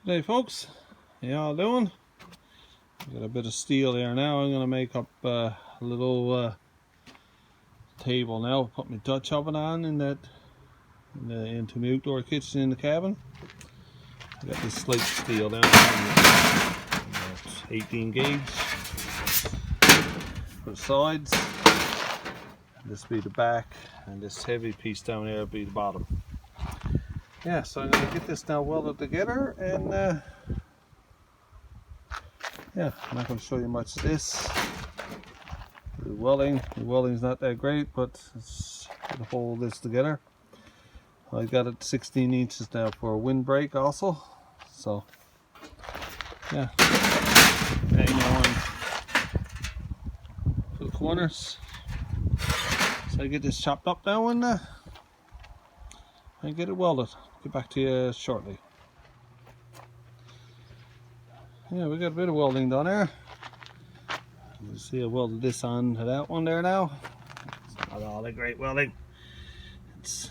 Hey folks, how y'all doing? Got a bit of steel here now. I'm going to make up a little table now. Put my Dutch oven on into my outdoor kitchen in the cabin. I got this slate steel down here. 18 gauge for the sides. This will be the back, and this heavy piece down here will be the bottom. Yeah, so I'm going to get this now welded together, and yeah, I'm not going to show you much of this. The welding's not that great, but it's going to hold this together. I got it 16 inches now for a windbreak also. So yeah, hang on for the corners. So I get this chopped up now and get it welded. Get back to you shortly. Yeah, we got a bit of welding done there. You see I welded this on to that one there now. It's not all that great welding. It's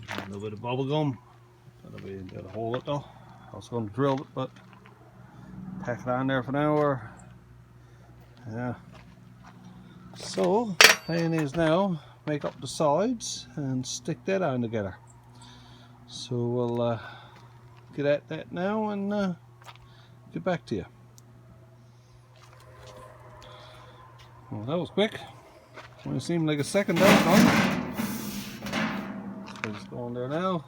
a little bit of bubble gum. That'll hold it though. I was going to drill it, but tack it on there for now. Or yeah. So plan is now make up the sides and stick that on together. So we'll get at that now and get back to you. Well, that was quick. Only seemed like a second that one. It's going there now.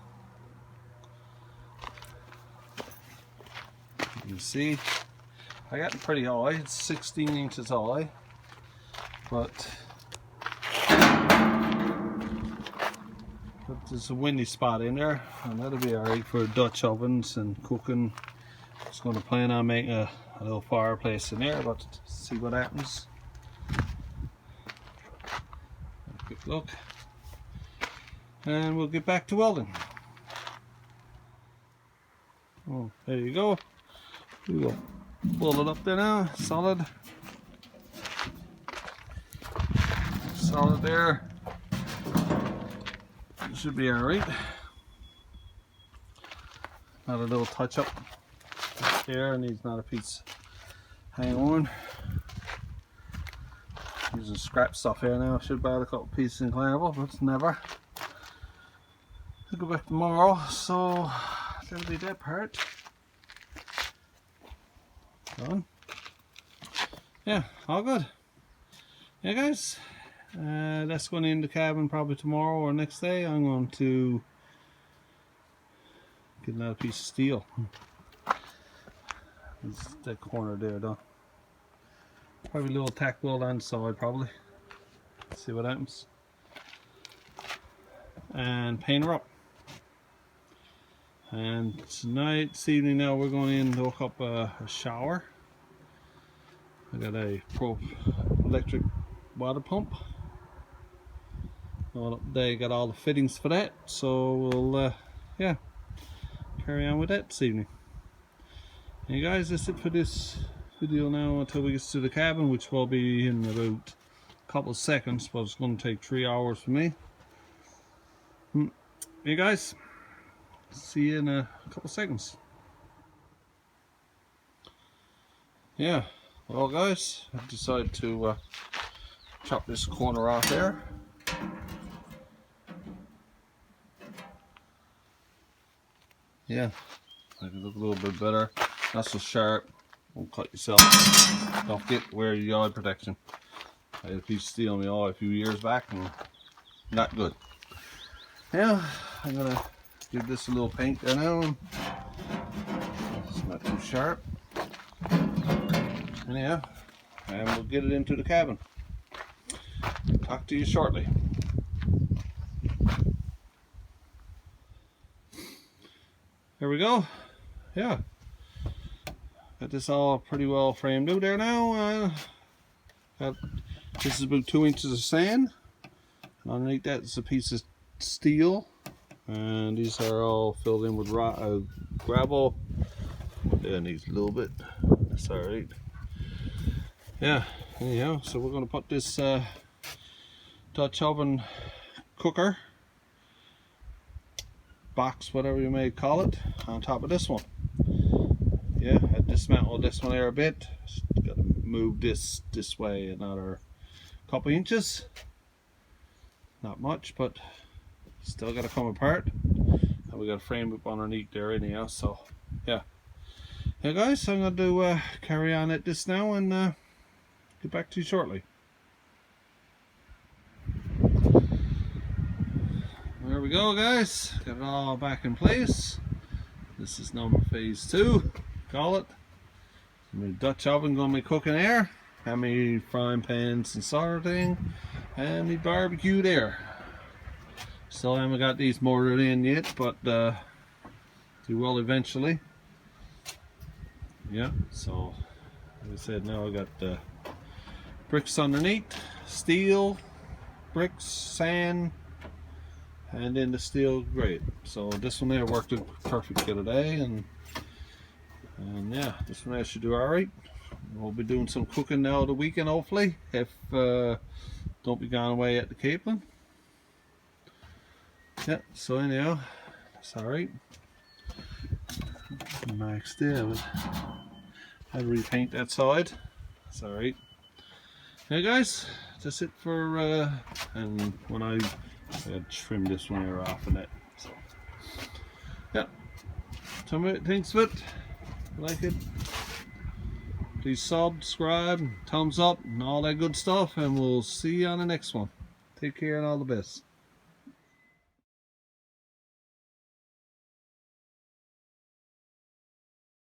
You can see I got it pretty high. It's 16 inches high, but there's a windy spot in there, and that'll be alright for Dutch ovens and cooking. Just going to plan on making a little fireplace in there, but see what happens. A quick look, and we'll get back to welding. Oh, there you go. We will pull it up there now, solid there. It should be alright. Not a little touch up there, needs not a piece hang on. Using scrap stuff here now. Should buy a couple pieces in inclinable, but it's never. I'll go back tomorrow, so that'll be that part done. Yeah, all good. Yeah guys, that's going in the cabin probably tomorrow or next day. I'm going to get another piece of steel. It's that corner there though. Probably a little tack weld on the side probably. See what happens. And paint her up. And tonight, this evening now, we're going in to hook up a shower. I got a electric water pump. They got all the fittings for that, so we'll yeah, carry on with that this evening. Hey guys, that's it for this video now until we get to the cabin, which will be in about a couple of seconds, but it's going to take 3 hours for me. Hey guys, see you in a couple of seconds. Yeah, well guys, I decided to chop this corner off there. Yeah, make it look a little bit better. Not so sharp. Don't cut yourself. Don't forget to wear your eye protection. I had a piece of steel in my eye a few years back and not good. Yeah, I'm gonna give this a little paint there now. It's not too sharp. Anyhow, and we'll get it into the cabin. Talk to you shortly. There we go. Yeah, got this all pretty well framed out there now. This is about 2 inches of sand. And underneath that is a piece of steel, and these are all filled in with gravel. Yeah, needs a little bit. That's all right. Yeah. Anyhow, so we're going to put this Dutch oven cooker box, whatever you may call it, on top of this one. yeah, I dismantled this one here a bit. Just gotta move this way another couple inches. Not much, but still gotta come apart. And we gotta frame it underneath there anyhow, so yeah. Yeah guys, I'm going to carry on at this now and get back to you shortly. There we go guys, got it all back in place. This is number phase 2, call it. My Dutch oven going to be cooking there, and my frying pans and sort of thing, and my barbecue there. Still haven't got these mortared in yet, but we will eventually. Yeah, so like I said, now I got the bricks underneath, steel, bricks, sand, and then the steel grate. So this one there worked perfect the other day, and yeah, this one there should do alright. We'll be doing some cooking now the weekend hopefully, if don't be gone away at the Capelin. Yeah, so anyhow, that's alright. Max there, but I'll repaint that side. That's alright. Hey guys, that's it for and when I trim this one here off of it. So yeah. Tell me what you think of it. Like it. Please subscribe, thumbs up and all that good stuff, and we'll see you on the next one. Take care and all the best.